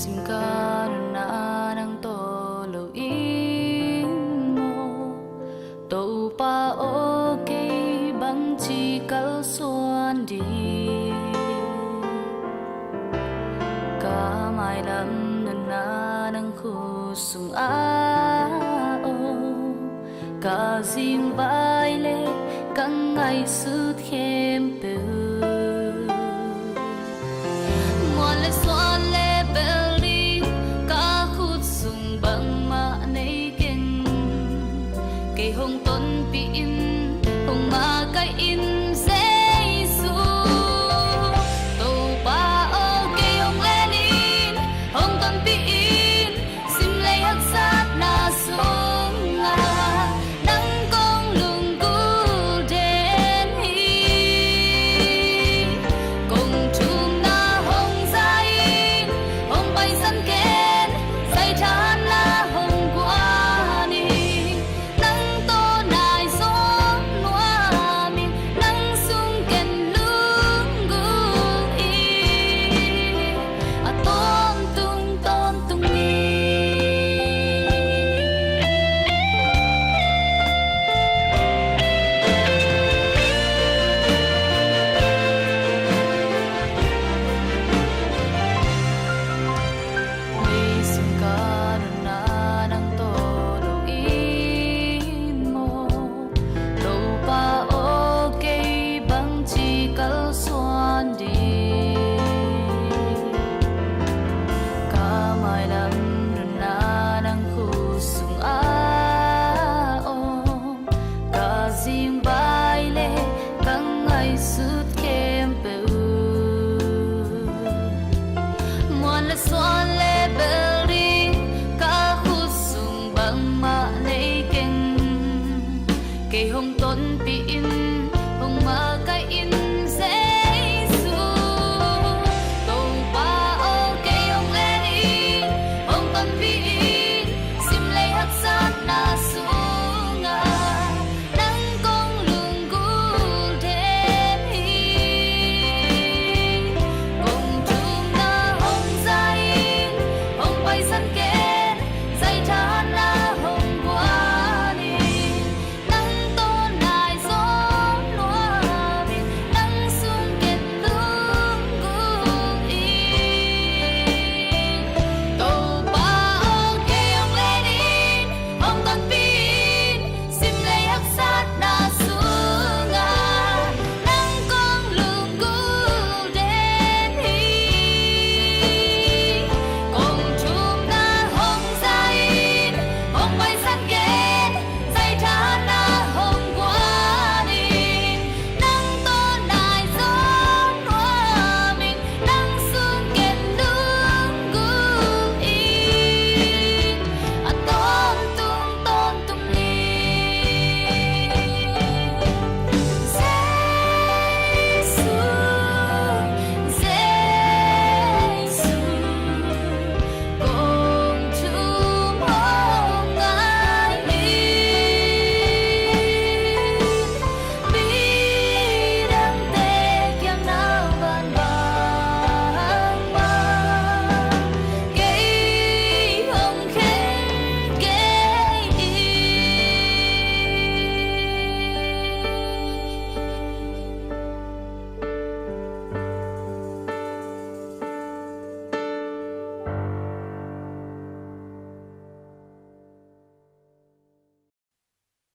sim ca na nang to lo in mo to pa okay bang chi kal suan đi ca mai lam na nang khu sung a o ca zim vai le căng ngày sự thêm từ ngoan lên xoan lên belly ca khut sung băng mà nay kinh cây hồng tôn pi in